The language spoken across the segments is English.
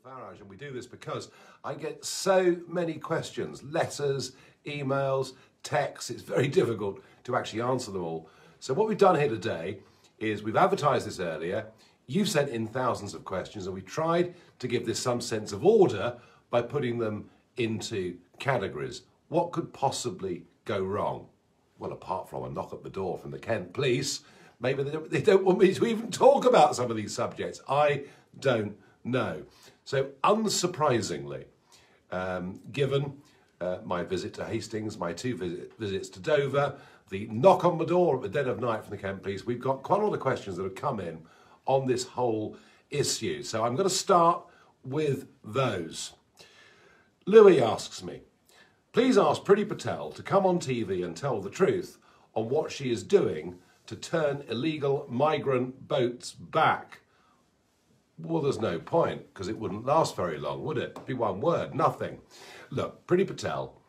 Farage, and we do this because I get so many questions, letters, emails, texts. It's very difficult to actually answer them all. So what we've done here today is we've advertised this earlier. You've sent in thousands of questions, and we tried to give this some sense of order by putting them into categories. What could possibly go wrong? Well, apart from a knock at the door from the Kent police, maybe they don't want me to even talk about some of these subjects. I don't know. So unsurprisingly, given my visit to Hastings, my two visits to Dover, the knock on the door at the dead of night from the Kent police, we've got quite a lot of questions that have come in on this whole issue. So I'm going to start with those. Louis asks me, please ask Priti Patel to come on TV and tell the truth on what she is doing to turn illegal migrant boats back. Well, there's no point, because it wouldn't last very long, would it? It'd be one word, nothing. Look, Priti Patel,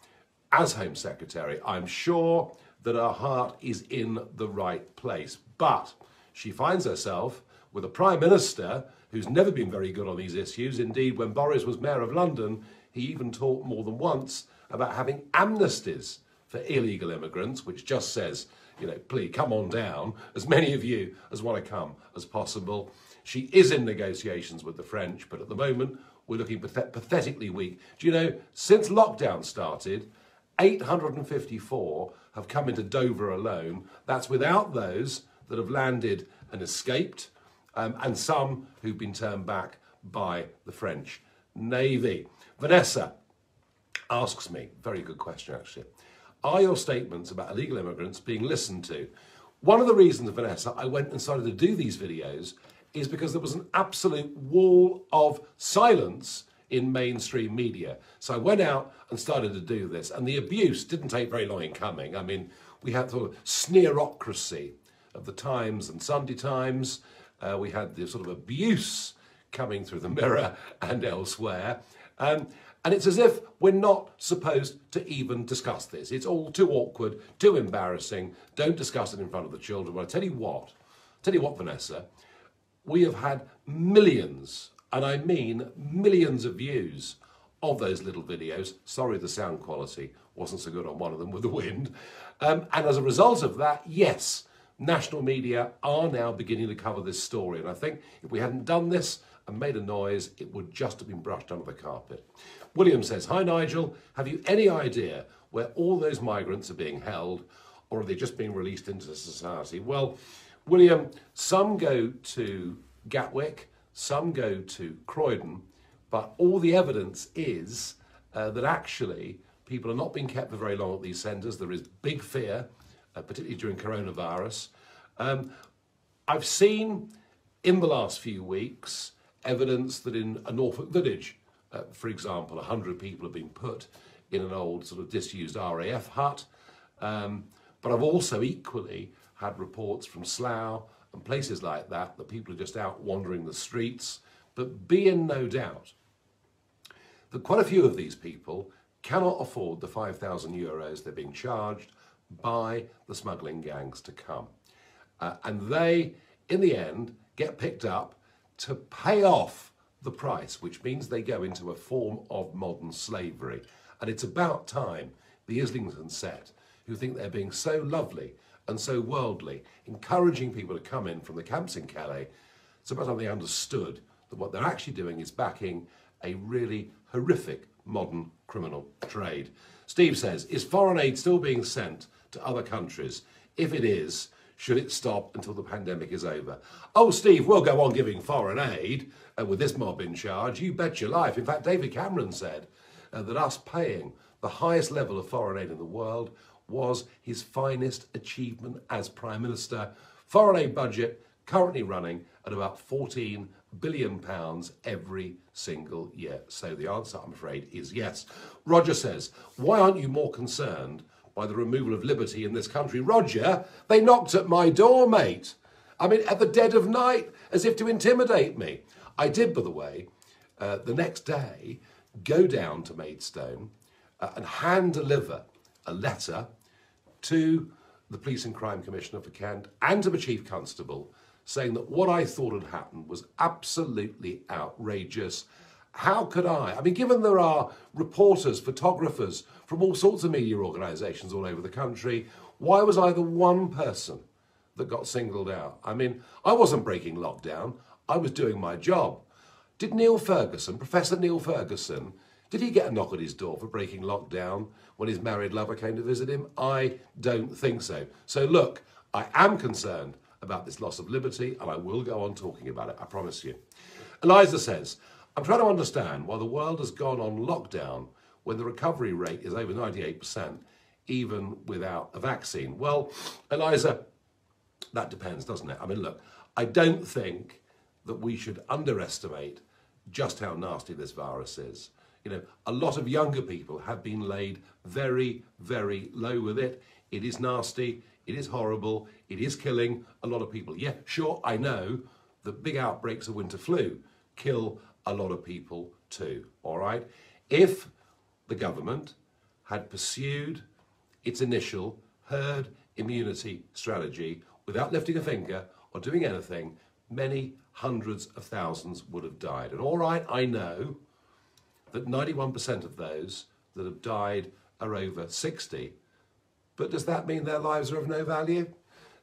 as Home Secretary, I'm sure that her heart is in the right place, but she finds herself with a Prime Minister who's never been very good on these issues. Indeed, when Boris was Mayor of London, he even talked more than once about having amnesties for illegal immigrants, which just says, you know, please come on down, as many of you as want to come as possible. She is in negotiations with the French, but at the moment, we're looking pathetically weak. Do you know, since lockdown started, 854 have come into Dover alone. That's without those that have landed and escaped, and some who've been turned back by the French Navy. Vanessa asks me, very good question actually, are your statements about illegal immigrants being listened to? One of the reasons, Vanessa, I went and started to do these videos is because there was an absolute wall of silence in mainstream media. So I went out and started to do this, and the abuse didn't take very long in coming. I mean, we had sort of sneerocracy of the Times and Sunday Times. We had the sort of abuse coming through the Mirror and elsewhere. And it's as if we're not supposed to even discuss this. It's all too awkward, too embarrassing. Don't discuss it in front of the children. Well, I tell you what, Vanessa, we have had millions, and I mean millions of views of those little videos. Sorry, the sound quality wasn't so good on one of them with the wind. And as a result of that, yes, national media are now beginning to cover this story. And I think if we hadn't done this and made a noise, it would just have been brushed under the carpet. William says, hi Nigel, have you any idea where all those migrants are being held, or are they just being released into society? Well, William, some go to Gatwick, some go to Croydon, but all the evidence is that actually people are not being kept for very long at these centres. There is big fear, particularly during coronavirus. I've seen in the last few weeks evidence that in a Norfolk village, for example, 100 people have been put in an old sort of disused RAF hut. But I've also equally had reports from Slough and places like that people are just out wandering the streets. But be in no doubt that quite a few of these people cannot afford the 5,000 euros they're being charged by the smuggling gangs to come. And they, in the end, get picked up to pay off the price, which means they go into a form of modern slavery. And it's about time the Islington set, who think they're being so lovely and so worldly, encouraging people to come in from the camps in Calais, it's about time they understood that what they're actually doing is backing a really horrific modern criminal trade. Steve says, is foreign aid still being sent to other countries? If it is, should it stop until the pandemic is over? Oh, Steve, we'll go on giving foreign aid with this mob in charge. You bet your life. In fact, David Cameron said that us paying the highest level of foreign aid in the world was his finest achievement as Prime Minister. Foreign aid budget currently running at about £14 billion every single year. So the answer, I'm afraid, is yes. Roger says, why aren't you more concerned by the removal of liberty in this country? Roger, they knocked at my door, mate. I mean, at the dead of night, as if to intimidate me. I did, by the way, the next day, go down to Maidstone and hand deliver a letter to the Police and Crime Commissioner for Kent and to the Chief Constable saying that what I thought had happened was absolutely outrageous how could I mean, given there are reporters, photographers from all sorts of media organisations all over the country, why was I the one person that got singled out? I mean, I wasn't breaking lockdown, I was doing my job. Did Neil Ferguson, Professor Neil Ferguson, did he get a knock at his door for breaking lockdown when his married lover came to visit him? I don't think so. So look, I am concerned about this loss of liberty, and I will go on talking about it, I promise you. Eliza says, I'm trying to understand why the world has gone on lockdown when the recovery rate is over 98%, even without a vaccine. Well, Eliza, that depends, doesn't it? I mean, look, I don't think that we should underestimate just how nasty this virus is. You know, a lot of younger people have been laid very, very low with it. It is nasty, it is horrible, it is killing a lot of people. Yeah, sure, I know that big outbreaks of winter flu kill a lot of people too, all right? If the government had pursued its initial herd immunity strategy without lifting a finger or doing anything, many hundreds of thousands would have died. And all right, I know that 91% of those that have died are over 60, but does that mean their lives are of no value?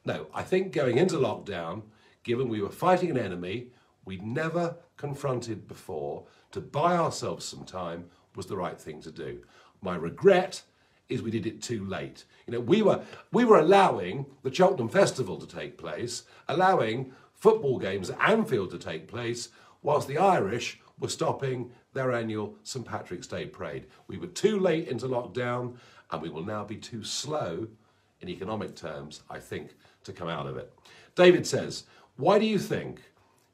No, I think going into lockdown, given we were fighting an enemy we'd never confronted before, to buy ourselves some time was the right thing to do. My regret is we did it too late. You know, we were allowing the Cheltenham Festival to take place, allowing football games at Anfield to take place, whilst the Irish were stopping their annual St Patrick's Day parade. We were too late into lockdown, and we will now be too slow in economic terms, I think, to come out of it. David says, why do you think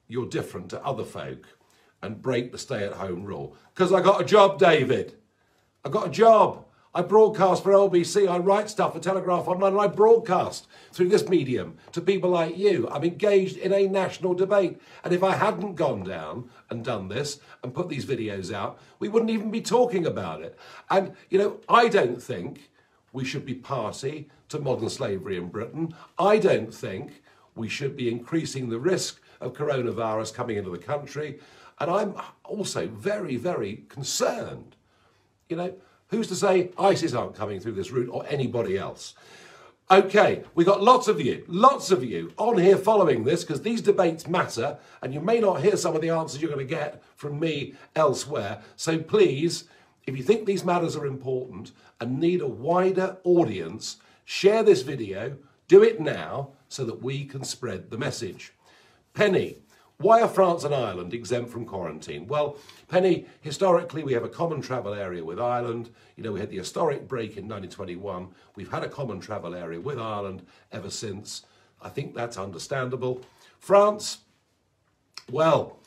you're different to other folk and break the stay-at-home rule? Because I got a job, David. I got a job. I broadcast for LBC, I write stuff for Telegraph Online, and I broadcast through this medium to people like you. I'm engaged in a national debate. And if I hadn't gone down and done this and put these videos out, we wouldn't even be talking about it. And, you know, I don't think we should be party to modern slavery in Britain. I don't think we should be increasing the risk of coronavirus coming into the country. And I'm also very, very concerned, you know, who's to say ISIS aren't coming through this route or anybody else? Okay, we got lots of you on here following this because these debates matter and you may not hear some of the answers you're going to get from me elsewhere. So please, if you think these matters are important and need a wider audience, share this video, do it now so that we can spread the message. Penny, why are France and Ireland exempt from quarantine? Well, Penny, historically we have a common travel area with Ireland. You know, we had the historic break in 1921. We've had a common travel area with Ireland ever since. I think that's understandable. France, well,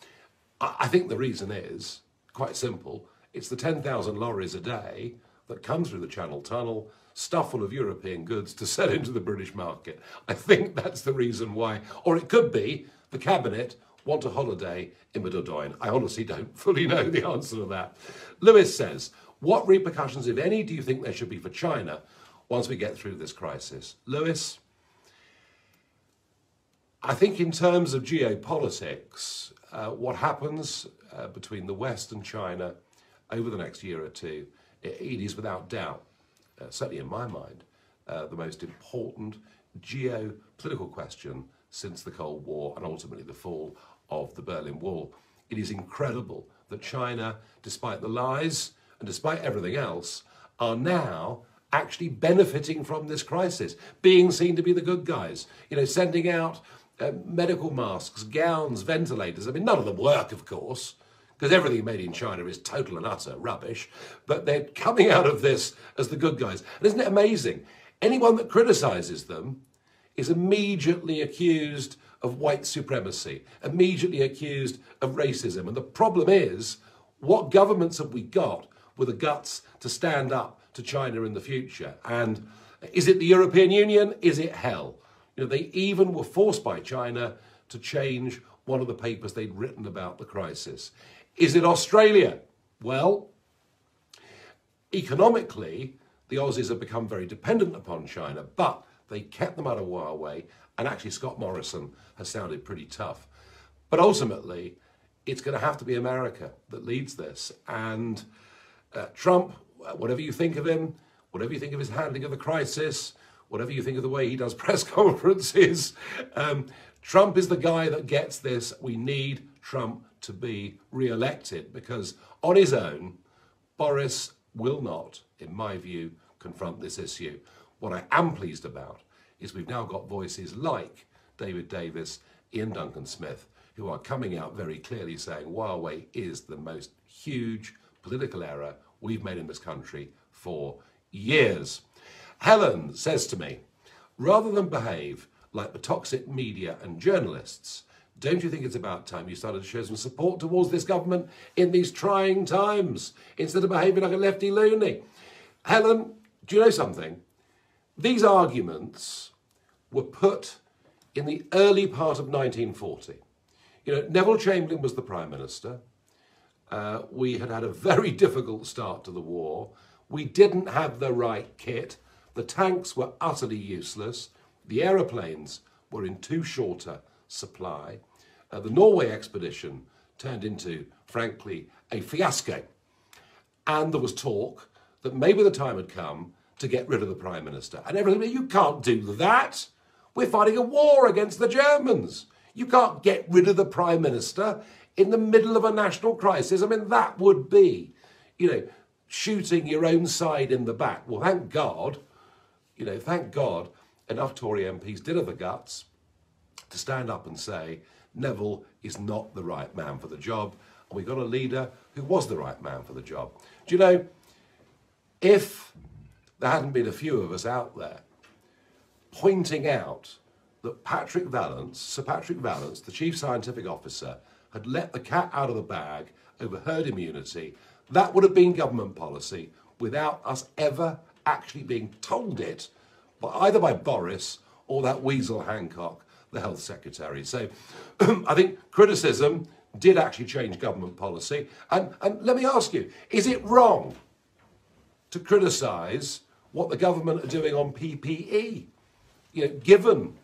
I think the reason is quite simple. It's the 10,000 lorries a day that come through the Channel Tunnel, stuff full of European goods to sell into the British market. I think that's the reason why. Or it could be the Cabinet want a holiday in Dordogne. I honestly don't fully know the answer to that. Lewis says, what repercussions, if any, do you think there should be for China once we get through this crisis? Lewis, I think in terms of geopolitics, what happens between the West and China over the next year or two, it is without doubt, certainly in my mind, the most important geopolitical question since the Cold War and ultimately the fall of the Berlin Wall. It is incredible that China, despite the lies and despite everything else, are now actually benefiting from this crisis, being seen to be the good guys, you know, sending out medical masks, gowns, ventilators. I mean, none of them work, of course, because everything made in China is total and utter rubbish, but they're coming out of this as the good guys. And isn't it amazing? Anyone that criticises them is immediately accused of white supremacy, immediately accused of racism. And the problem is, what governments have we got with the guts to stand up to China in the future? And is it the European Union? Is it hell? You know, they even were forced by China to change one of the papers they'd written about the crisis. Is it Australia? Well, economically, the Aussies have become very dependent upon China, but they kept them out of Huawei, and actually Scott Morrison has sounded pretty tough. But ultimately, it's going to have to be America that leads this. And Trump, whatever you think of him, whatever you think of his handling of the crisis, whatever you think of the way he does press conferences, Trump is the guy that gets this. We need Trump to be re-elected, because on his own, Boris will not, in my view, confront this issue. What I am pleased about is we've now got voices like David Davis, Ian Duncan Smith, who are coming out very clearly saying Huawei is the most huge political error we've made in this country for years. Helen says to me, rather than behave like the toxic media and journalists, don't you think it's about time you started to show some support towards this government in these trying times, instead of behaving like a lefty loony? Helen, do you know something? These arguments were put in the early part of 1940. You know, Neville Chamberlain was the Prime Minister. We had had a very difficult start to the war. We didn't have the right kit. The tanks were utterly useless. The aeroplanes were in too short a supply. The Norway expedition turned into, frankly, a fiasco. And there was talk that maybe the time had come to get rid of the Prime Minister. And everyone said, you can't do that. We're fighting a war against the Germans. You can't get rid of the Prime Minister in the middle of a national crisis. I mean, that would be, you know, shooting your own side in the back. Well, thank God, you know, thank God, enough Tory MPs did have the guts to stand up and say, Neville is not the right man for the job. And we got a leader who was the right man for the job. Do you know, if there hadn't been a few of us out there pointing out that Sir Patrick Vallance, the Chief Scientific Officer, had let the cat out of the bag over herd immunity, that would have been government policy without us ever actually being told it, either by Boris or that weasel Hancock, the Health Secretary. So I think criticism did actually change government policy. And let me ask you, is it wrong to criticise what the government are doing on PPE? You know, given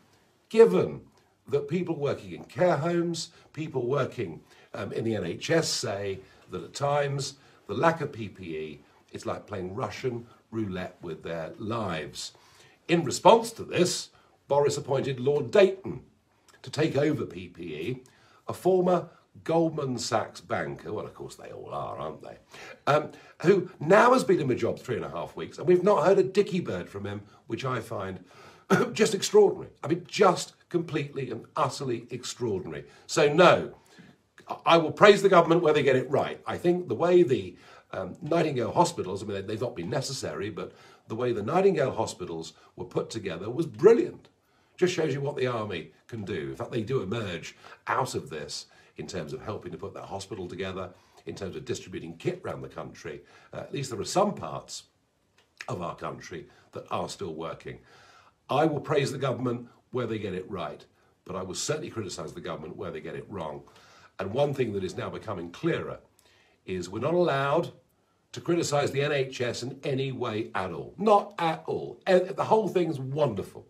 that people working in care homes, people working in the NHS say that at times the lack of PPE, it's like playing Russian roulette with their lives. In response to this, Boris appointed Lord Dayton to take over PPE, a former Goldman Sachs banker, well, of course they all are, aren't they, who now has been in the job 3.5 weeks, and we've not heard a dicky bird from him, which I find just extraordinary. I mean, just completely and utterly extraordinary. So no, I will praise the government where they get it right. I think the way the Nightingale hospitals, I mean, they've not been necessary, but the way the Nightingale hospitals were put together was brilliant. Just shows you what the army can do. In fact, they do emerge out of this in terms of helping to put that hospital together, in terms of distributing kit around the country. At least there are some parts of our country that are still working. I will praise the government where they get it right, but I will certainly criticise the government where they get it wrong. And one thing that is now becoming clearer is we're not allowed to criticise the NHS in any way at all. Not at all. The whole thing's wonderful.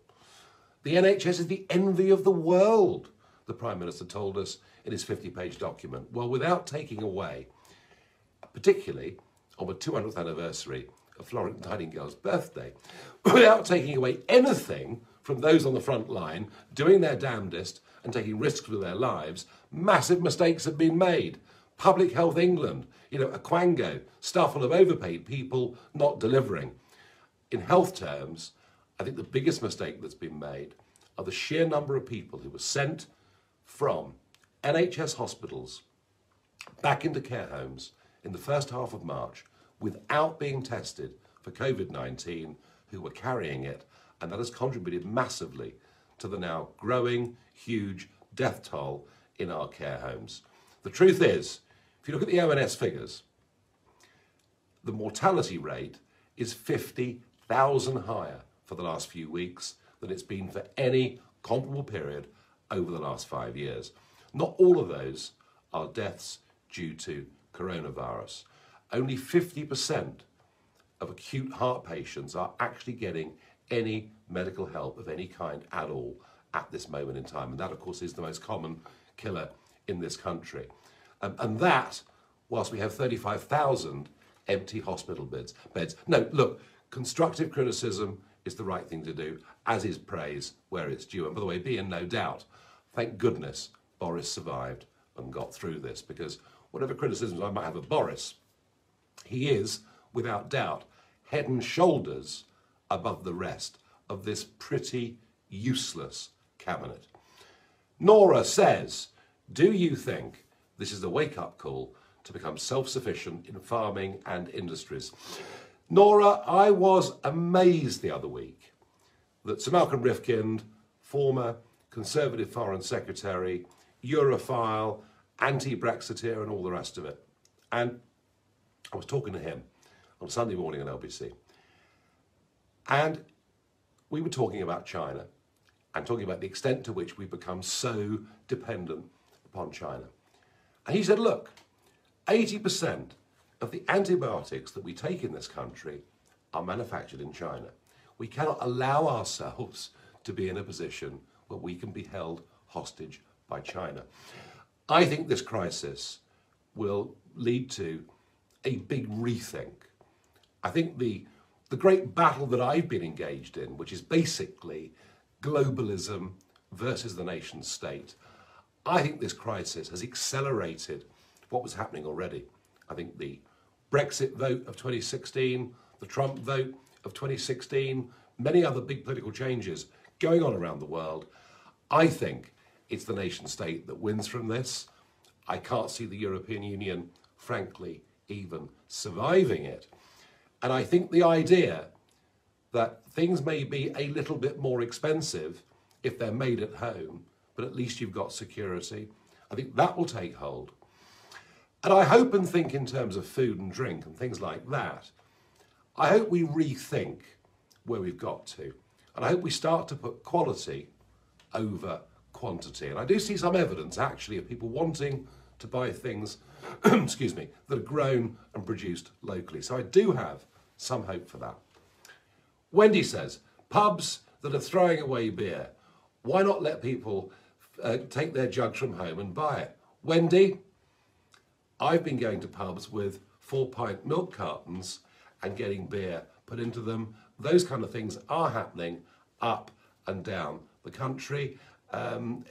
The NHS is the envy of the world, the Prime Minister told us in his 50-page document. Well, without taking away, particularly on the 200th anniversary of Florence Nightingale's birthday, without taking away anything from those on the front line doing their damnedest and taking risks with their lives, massive mistakes have been made. Public Health England, you know, a quango, stuff full of overpaid people not delivering. In health terms, I think the biggest mistake that's been made are the sheer number of people who were sent from NHS hospitals back into care homes in the first half of March without being tested for COVID-19, who were carrying it, and that has contributed massively to the now growing, huge death toll in our care homes. The truth is, if you look at the ONS figures, the mortality rate is 50,000 higher for the last few weeks than it's been for any comparable period over the last 5 years. Not all of those are deaths due to coronavirus. Only 50% of acute heart patients are actually getting any medical help of any kind at all at this moment in time. And that, of course, is the most common killer in this country. And that, whilst we have 35,000 empty hospital beds. No, look, constructive criticism is the right thing to do, as is praise where it's due. And by the way, be in no doubt, thank goodness Boris survived and got through this, because whatever criticisms I might have of Boris, he is, without doubt, head and shoulders above the rest of this pretty useless cabinet. Nora says, do you think this is a wake-up call to become self-sufficient in farming and industries? Nora, I was amazed the other week that Sir Malcolm Rifkind, former Conservative Foreign Secretary, Europhile, anti-Brexiteer and all the rest of it. And I was talking to him on Sunday morning on LBC. And we were talking about China and talking about the extent to which we've become so dependent upon China. And he said, look, 80% of the antibiotics that we take in this country are manufactured in China. We cannot allow ourselves to be in a position where we can be held hostage by China. I think this crisis will lead to a big rethink. I think the great battle that I've been engaged in, which is basically globalism versus the nation state, I think this crisis has accelerated what was happening already. I think the BREXIT vote of 2016, the Trump vote of 2016, many other big political changes going on around the world, I think it's the nation state that wins from this. I can't see the European Union, frankly, even surviving it. And I think the idea that things may be a little bit more expensive if they're made at home, but at least you've got security, I think that will take hold. And I hope and think in terms of food and drink and things like that. I hope we rethink where we've got to. And I hope we start to put quality over quantity. And I do see some evidence actually of people wanting to buy things, excuse me, that are grown and produced locally. So I do have some hope for that. Wendy says, pubs that are throwing away beer, why not let people take their jugs from home and buy it? Wendy, I've been going to pubs with 4-pint milk cartons and getting beer put into them. Those kind of things are happening up and down the country.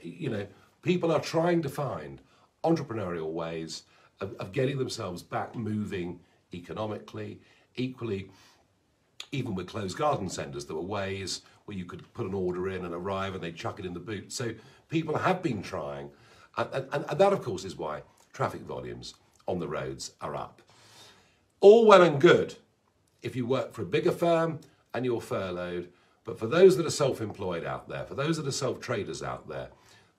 You know, people are trying to find entrepreneurial ways of getting themselves back moving economically. Equally, even with closed garden centres, there were ways where you could put an order in and arrive and they'd chuck it in the boot. So people have been trying. And that, of course, is why traffic volumes on the roads are up. All well and good if you work for a bigger firm and you're furloughed. But for those that are self-employed out there, for those that are self-traders out there,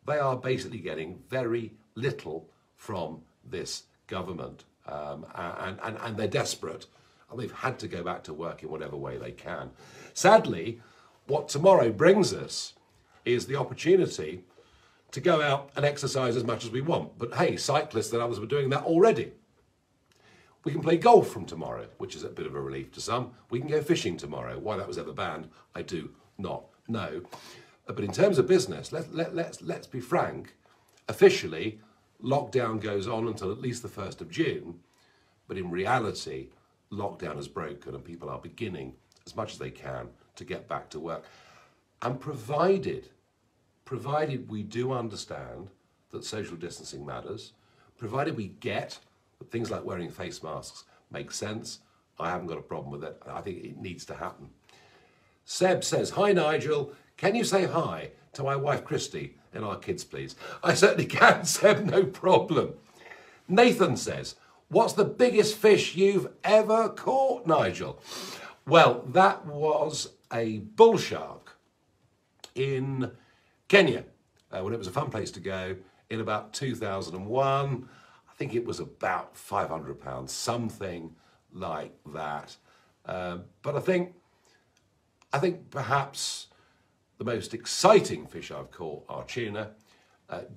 they are basically getting very little from this government. And they're desperate. And they've had to go back to work in whatever way they can. Sadly, what tomorrow brings us is the opportunity to go out and exercise as much as we want. But hey, cyclists and others were doing that already. We can play golf from tomorrow, which is a bit of a relief to some. We can go fishing tomorrow. Why that was ever banned, I do not know. But in terms of business, let's be frank. Officially, lockdown goes on until at least the 1st of June. But in reality, lockdown is broken and people are beginning as much as they can to get back to work. And provided we do understand that social distancing matters, provided we get that things like wearing face masks make sense, I haven't got a problem with it. I think it needs to happen. Seb says, hi Nigel, can you say hi to my wife Christy and our kids please? I certainly can, Seb, no problem. Nathan says, what's the biggest fish you've ever caught, Nigel? Well, that was a bull shark in Kenya, when it was a fun place to go in about 2001. I think it was about 500 pounds, something like that. But I think perhaps the most exciting fish I've caught are tuna,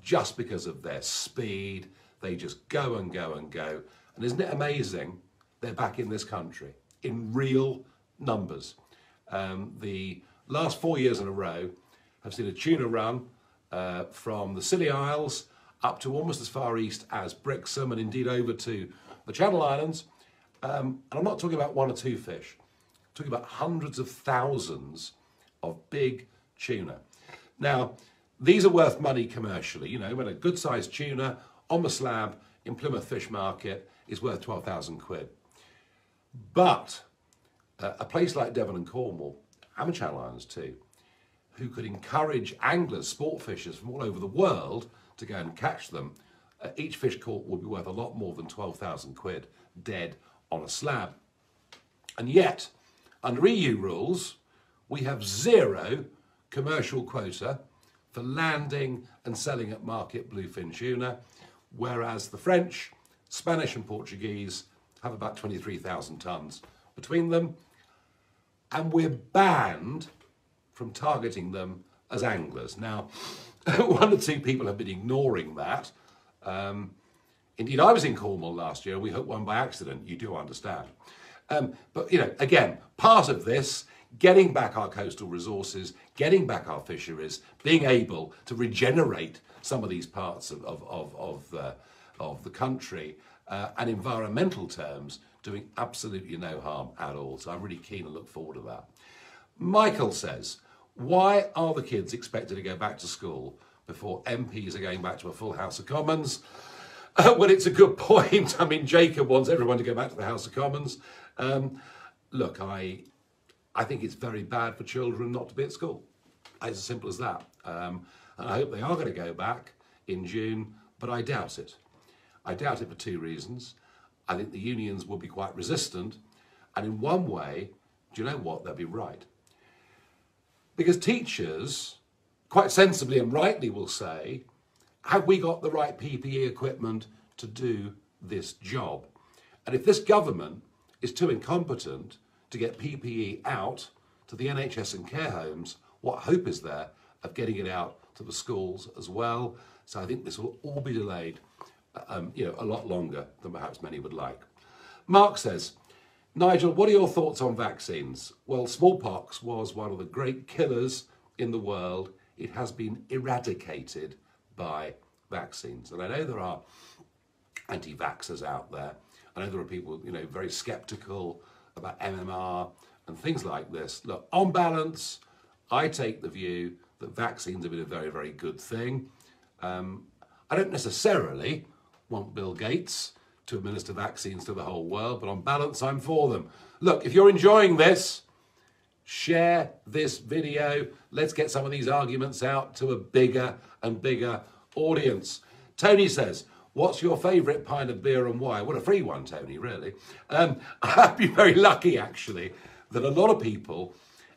just because of their speed. They just go and go and go. And isn't it amazing? They're back in this country in real numbers. The last 4 years in a row have seen a tuna run from the Scilly Isles up to almost as far east as Brixham and indeed over to the Channel Islands. And I'm not talking about one or two fish. I'm talking about hundreds of thousands of big tuna. Now, these are worth money commercially. You know, when a good-sized tuna on the slab in Plymouth Fish Market is worth 12,000 quid. But a place like Devon and Cornwall, and the Channel Islands too, who could encourage anglers, sport fishers from all over the world to go and catch them, each fish caught would be worth a lot more than 12,000 quid dead on a slab. And yet, under EU rules, we have zero commercial quota for landing and selling at market bluefin tuna, whereas the French, Spanish and Portuguese have about 23,000 tonnes between them, and we're banned from targeting them as anglers. Now, one or two people have been ignoring that. Indeed, I was in Cornwall last year. We hooked one by accident, you do understand. But, you know, again, part of this, getting back our coastal resources, getting back our fisheries, being able to regenerate some of these parts of the country, and environmental terms, doing absolutely no harm at all. So I'm really keen and look forward to that. Michael says, why are the kids expected to go back to school before MPs are going back to a full House of Commons? Well, it's a good point. I mean, Jacob wants everyone to go back to the House of Commons. Look, I think it's very bad for children not to be at school. It's as simple as that. And I hope they are going to go back in June, but I doubt it. I doubt it for two reasons. I think the unions will be quite resistant. And in one way, do you know what? They'll be right. Because teachers, quite sensibly and rightly, will say, have we got the right PPE equipment to do this job? And if this government is too incompetent to get PPE out to the NHS and care homes, what hope is there of getting it out to the schools as well? So I think this will all be delayed, a lot longer than perhaps many would like. Mark says, Nigel, what are your thoughts on vaccines? Well, smallpox was one of the great killers in the world. It has been eradicated by vaccines. And I know there are anti-vaxxers out there. I know there are people, very skeptical about MMR and things like this. Look, on balance, I take the view that vaccines have been a very, very good thing. I don't necessarily want Bill Gates to administer vaccines to the whole world, but on balance, I'm for them. Look, if you're enjoying this, share this video. Let's get some of these arguments out to a bigger and bigger audience. Tony says, what's your favourite pint of beer and why? What a free one, Tony, really. I've been very lucky, actually, that a lot of people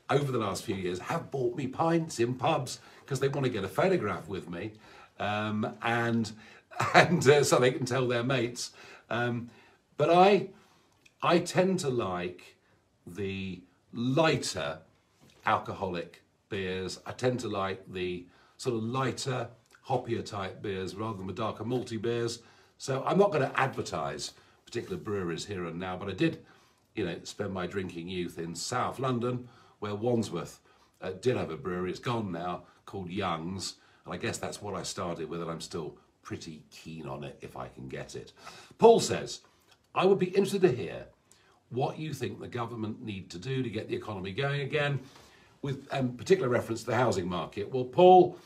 over the last few years have bought me pints in pubs because they want to get a photograph with me, and so they can tell their mates. But I tend to like the lighter alcoholic beers. I tend to like the sort of lighter, hoppier type beers rather than the darker malty beers. So I'm not going to advertise particular breweries here and now, but I did, spend my drinking youth in South London, where Wandsworth did have a brewery. It's gone now, called Young's, and I guess that's what I started with, and I'm still pretty keen on it if I can get it. Paul says, I would be interested to hear what you think the government need to do to get the economy going again, with particular reference to the housing market. Well, Paul,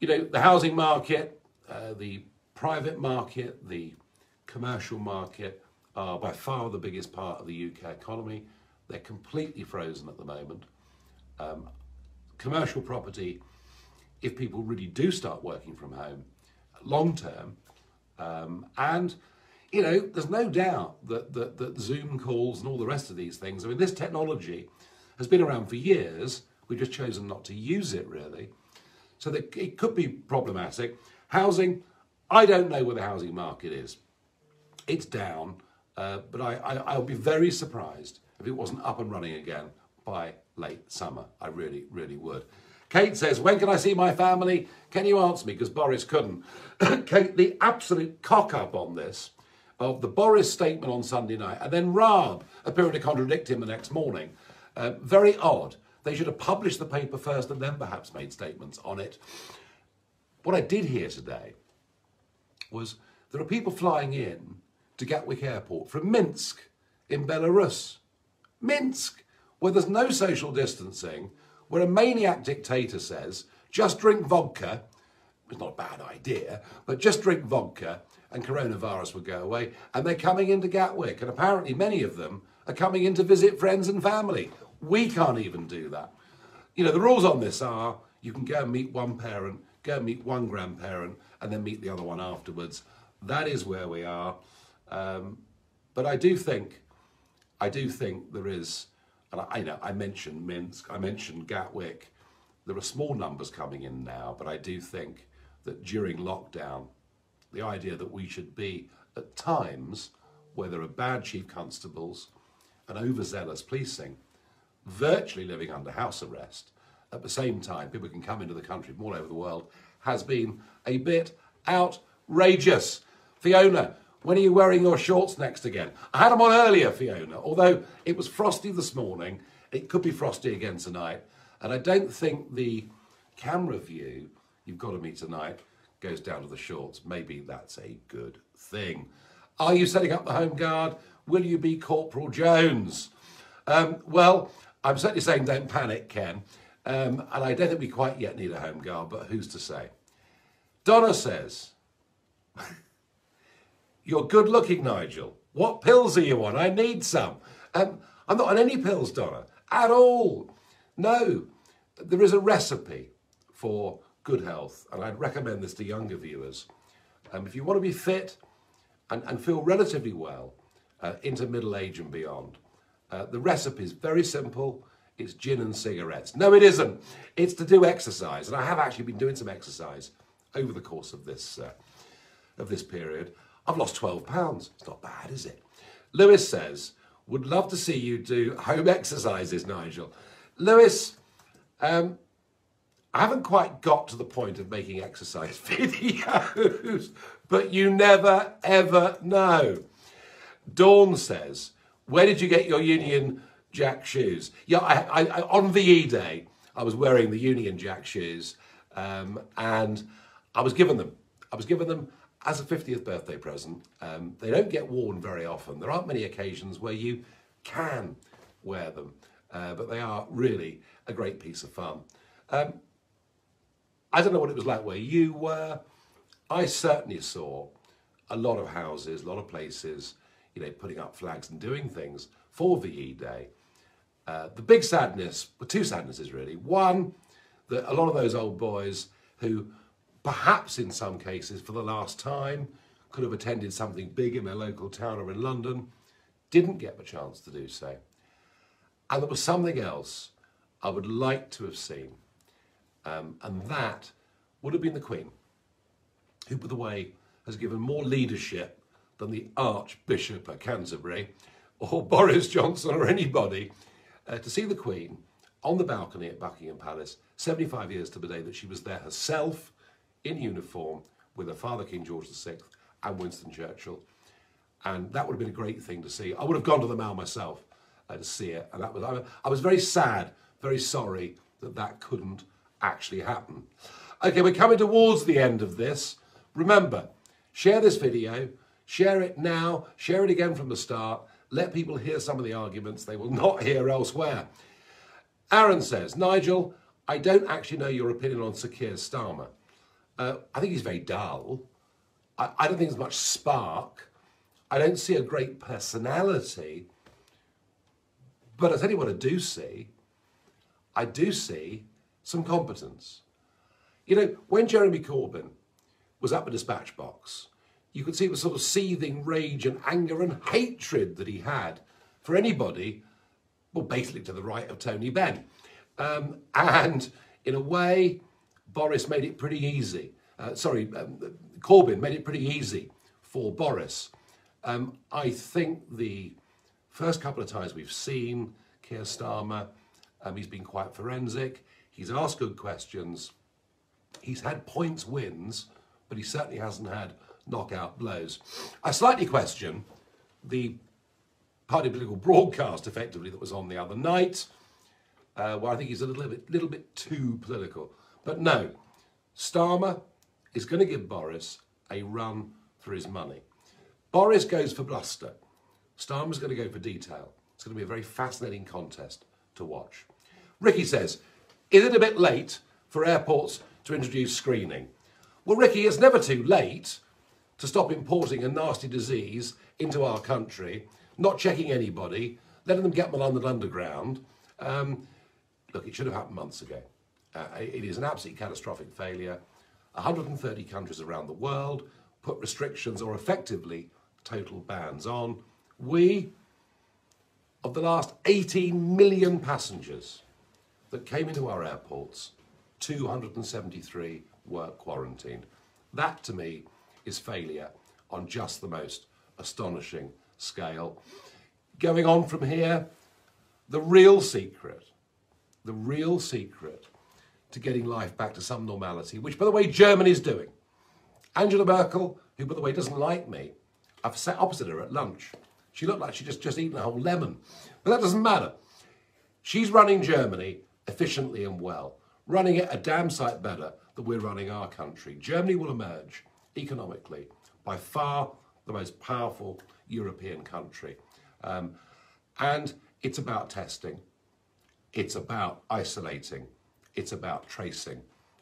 the housing market, the private market, the commercial market are by far the biggest part of the UK economy. They're completely frozen at the moment. Commercial property, if people really do start working from home, long term, and there's no doubt that Zoom calls and all the rest of these things, this technology has been around for years. We've just chosen not to use it, really. So that it could be problematic. Housing, I don't know where the housing market is. It's down, but I'll be very surprised if it wasn't up and running again by late summer. I really, really would. Kate says, when can I see my family? Can you answer me? Because Boris couldn't. Kate, the absolute cock-up on this, of the Boris statement on Sunday night, and then Raab appearing to contradict him the next morning. Very odd. They should have published the paper first and then perhaps made statements on it. What I did hear today was there are people flying in to Gatwick Airport from Minsk in Belarus. Minsk, where there's no social distancing, where a maniac dictator says, just drink vodka. It's not a bad idea, but just drink vodka and coronavirus will go away. And they're coming into Gatwick, and apparently many of them are coming in to visit friends and family. We can't even do that. You know, the rules on this are you can go and meet one parent, go and meet one grandparent, and then meet the other one afterwards. That is where we are. But I do think there is, and I mentioned Minsk, I mentioned Gatwick. There are small numbers coming in now, but I do think that during lockdown, the idea that we should be at times where there are bad chief constables and overzealous policing, virtually living under house arrest, at the same time people can come into the country from all over the world, has been a bit outrageous. Fiona, when are you wearing your shorts next again? I had them on earlier, Fiona, although it was frosty this morning. It could be frosty again tonight. And I don't think the camera view you've got of me tonight goes down to the shorts. Maybe that's a good thing. Are you setting up the Home Guard? Will you be Corporal Jones? Well, I'm certainly saying don't panic, Ken. And I don't think we quite yet need a Home Guard, but who's to say? Donna says, you're good looking, Nigel. What pills are you on? I need some. I'm not on any pills, Donna, at all. No, there is a recipe for good health, and I'd recommend this to younger viewers. If you want to be fit and feel relatively well into middle age and beyond, the recipe is very simple. It's gin and cigarettes. No, it isn't. It's to do exercise, and I have actually been doing some exercise over the course of this period. I've lost 12 pounds. It's not bad, is it? Lewis says, would love to see you do home exercises, Nigel. Lewis, I haven't quite got to the point of making exercise videos, but you never, ever know. Dawn says, where did you get your Union Jack shoes? Yeah, I on VE Day, I was wearing the Union Jack shoes, and I was given them. As a 50th birthday present. They don't get worn very often. There aren't many occasions where you can wear them, but they are really a great piece of fun. I don't know what it was like where you were. I certainly saw a lot of houses, a lot of places, you know, putting up flags and doing things for VE Day. The big sadness, well, two sadnesses really. One, that a lot of those old boys who perhaps in some cases for the last time could have attended something big in their local town or in London, didn't get the chance to do so. And there was something else I would like to have seen, and that would have been the Queen, who, by the way, has given more leadership than the Archbishop of Canterbury or Boris Johnson or anybody, to see the Queen on the balcony at Buckingham Palace, 75 years to the day that she was there herself, in uniform with her father, King George VI, and Winston Churchill. And that would have been a great thing to see. I would have gone to the Mall myself to see it. And that was, I was very sad, very sorry that that couldn't actually happen. Okay, we're coming towards the end of this. Remember, share this video, share it now, share it again from the start. Let people hear some of the arguments they will not hear elsewhere. Aaron says, Nigel, I don't actually know your opinion on Sir Keir Starmer. I think he's very dull. I don't think there's much spark. I don't see a great personality. But I'll tell you what I do see. I do see some competence. You know, when Jeremy Corbyn was at the dispatch box, you could see the sort of seething rage and anger and hatred that he had for anybody, well, basically to the right of Tony Benn. And in a way, Boris made it pretty easy. Corbyn made it pretty easy for Boris. I think the first couple of times we've seen Keir Starmer, he's been quite forensic. He's asked good questions. He's had points wins, but he certainly hasn't had knockout blows. I slightly question the party political broadcast, effectively, that was on the other night, where I think he's a little bit too political. But no, Starmer is going to give Boris a run for his money. Boris goes for bluster. Starmer's going to go for detail. It's going to be a very fascinating contest to watch. Ricky says, is it a bit late for airports to introduce screening? Well, Ricky, it's never too late to stop importing a nasty disease into our country, not checking anybody, letting them get them on the London Underground. Look, it should have happened months ago. It is an absolutely catastrophic failure. 130 countries around the world put restrictions or effectively total bans on. We, of the last 18 million passengers that came into our airports, 273 were quarantined. That, to me, is failure on just the most astonishing scale. Going on from here, the real secret to getting life back to some normality, which, by the way, Germany's doing. Angela Merkel, who, by the way, doesn't like me, I've sat opposite her at lunch. She looked like she'd just eaten a whole lemon. But that doesn't matter. She's running Germany efficiently and well, running it a damn sight better than we're running our country. Germany will emerge economically by far the most powerful European country. And it's about testing. It's about isolating. It's about tracing.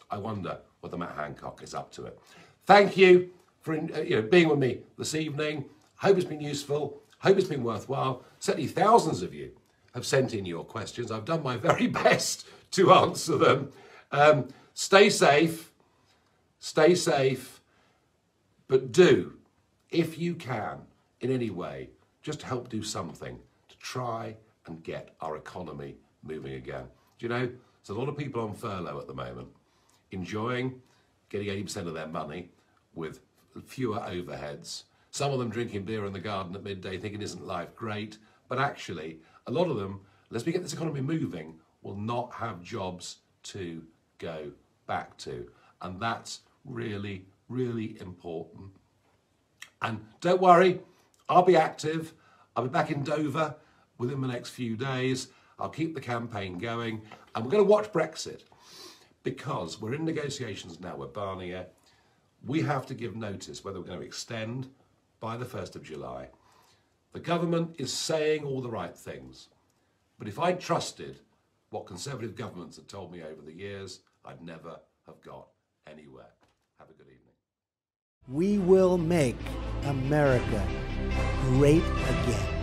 I wonder whether Matt Hancock is up to it. Thank you for being with me this evening. Hope it's been useful. Hope it's been worthwhile. Certainly thousands of you have sent in your questions. I've done my very best to answer them. Stay safe, but do, if you can, in any way, just help do something to try and get our economy moving again. Do you know, there's a lot of people on furlough at the moment, enjoying getting 80% of their money with fewer overheads. Some of them drinking beer in the garden at midday thinking, isn't life great? But actually, a lot of them, unless we get this economy moving, will not have jobs to go back to. And that's really, really important. And don't worry, I'll be active. I'll be back in Dover within the next few days. I'll keep the campaign going. And we're going to watch Brexit because we're in negotiations now with Barnier. We have to give notice whether we're going to extend by the 1st of July. The government is saying all the right things. But if I'd trusted what Conservative governments have told me over the years, I'd never have got anywhere. Have a good evening. We will make America great again.